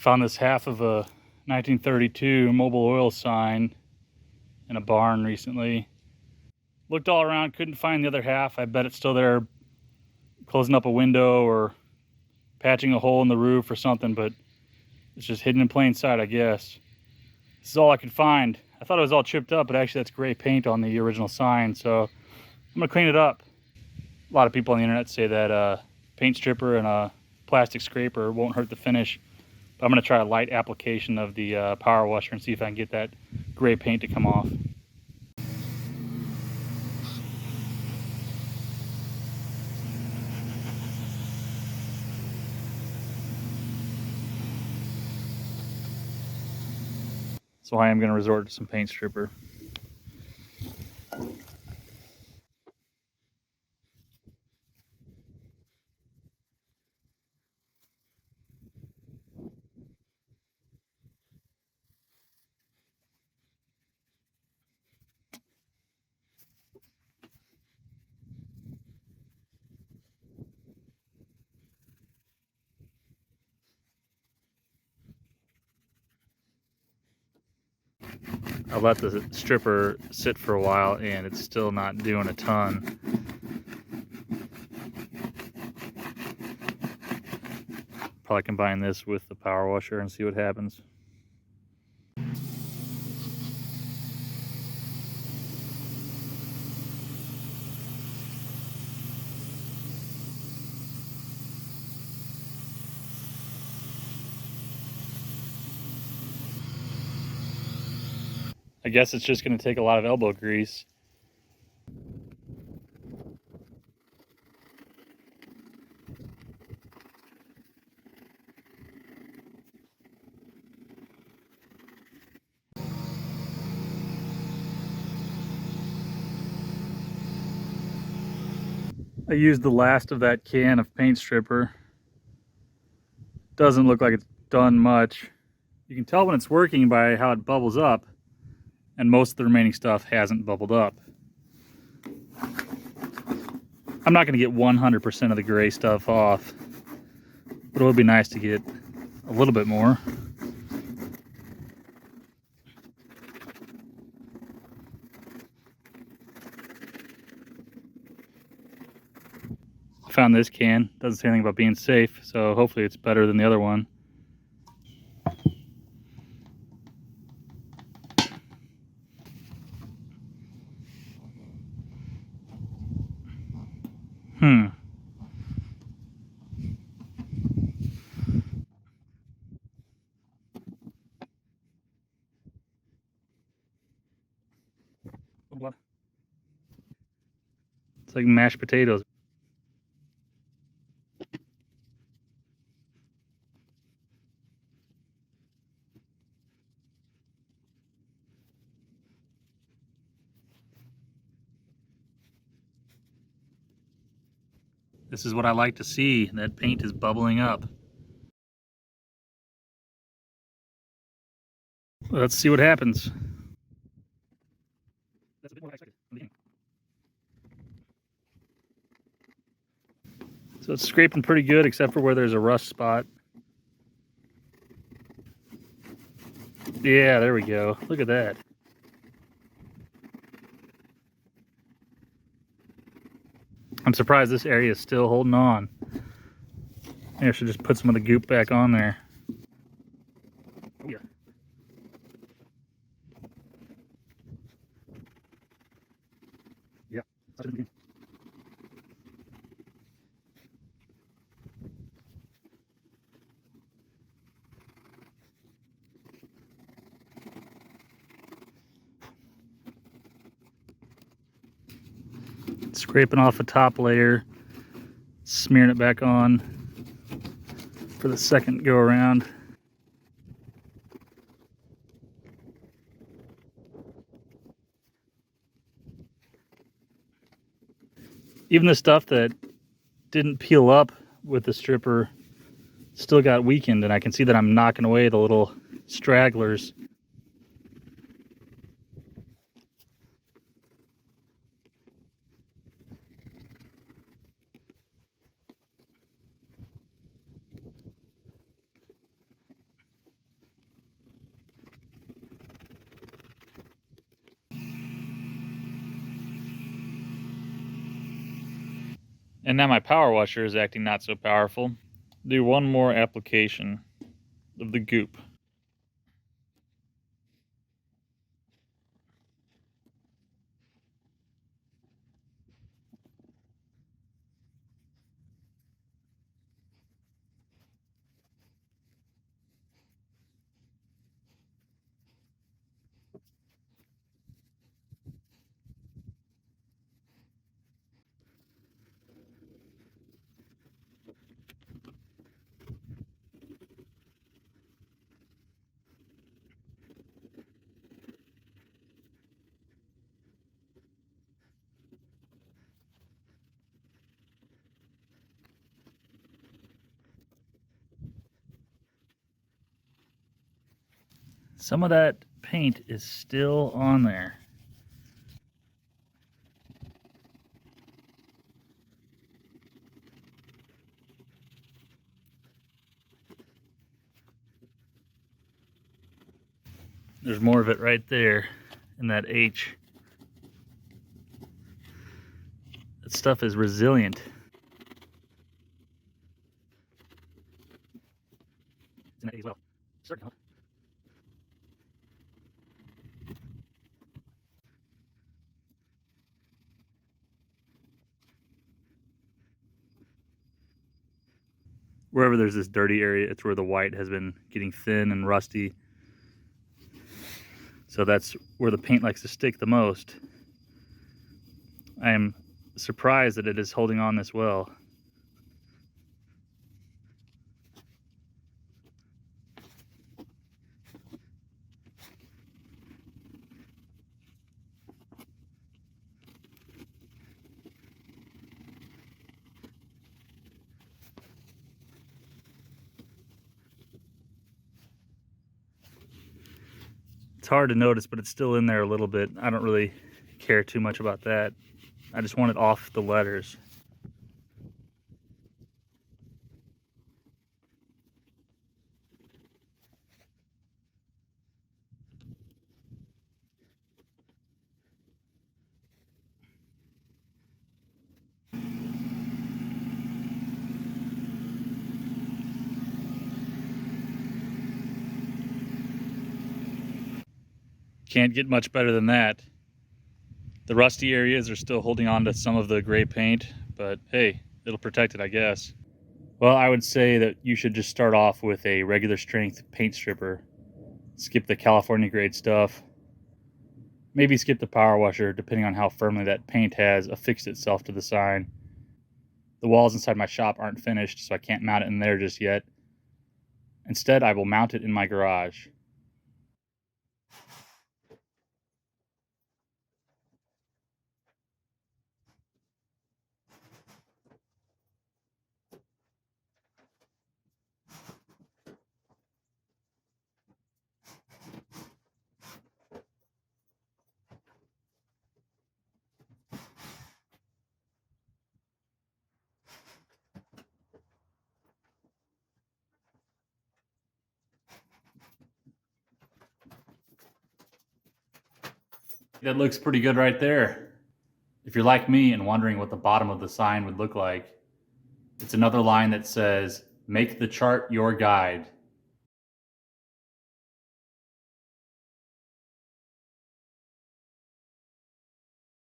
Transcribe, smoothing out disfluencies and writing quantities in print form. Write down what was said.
Found this half of a 1932 Mobiloil sign in a barn recently. Looked all around, couldn't find the other half. I bet it's still there, closing up a window or patching a hole in the roof or something, but it's just hidden in plain sight, I guess. This is all I could find. I thought it was all chipped up, but actually that's gray paint on the original sign, so I'm gonna clean it up. A lot of people on the internet say that a paint stripper and a plastic scraper won't hurt the finish, but I'm gonna try a light application of the power washer and see if I can get that gray paint to come off. So I am going to resort to some paint stripper. I let the stripper sit for a while and it's still not doing a ton. Probably combine this with the power washer and see what happens. I guess it's just going to take a lot of elbow grease. I used the last of that can of paint stripper. Doesn't look like it's done much. You can tell when it's working by how it bubbles up, and most of the remaining stuff hasn't bubbled up. I'm not going to get 100% of the gray stuff off, but it would be nice to get a little bit more. I found this can, doesn't say anything about being safe, so hopefully it's better than the other one. It's like mashed potatoes. This is what I like to see. That paint is bubbling up. Let's see what happens. That's a bit more than I expected. So it's scraping pretty good, except for where there's a rust spot. Yeah, there we go. Look at that. I'm surprised this area is still holding on. Maybe I should just put some of the goop back on there. Oh, yeah. Yep. Scraping off a top layer, smearing it back on for the second go around. Even the stuff that didn't peel up with the stripper still got weakened, and I can see that I'm knocking away the little stragglers. And now my power washer is acting not so powerful. Do one more application of the goop. Some of that paint is still on there. There's more of it right there in that H. That stuff is resilient. It's in that A as well. Certainly. Wherever there's this dirty area, it's where the white has been getting thin and rusty. So that's where the paint likes to stick the most. I am surprised that it is holding on this well. It's hard to notice, but it's still in there a little bit. I don't really care too much about that. I just want it off the letters. Can't get much better than that. The rusty areas are still holding on to some of the gray paint, but hey, it'll protect it, I guess. Well, I would say that you should just start off with a regular strength paint stripper. Skip the California grade stuff. Maybe skip the power washer, depending on how firmly that paint has affixed itself to the sign. The walls inside my shop aren't finished, so I can't mount it in there just yet. Instead, I will mount it in my garage. That looks pretty good right there. If you're like me and wondering what the bottom of the sign would look like, it's another line that says, "Make the chart your guide."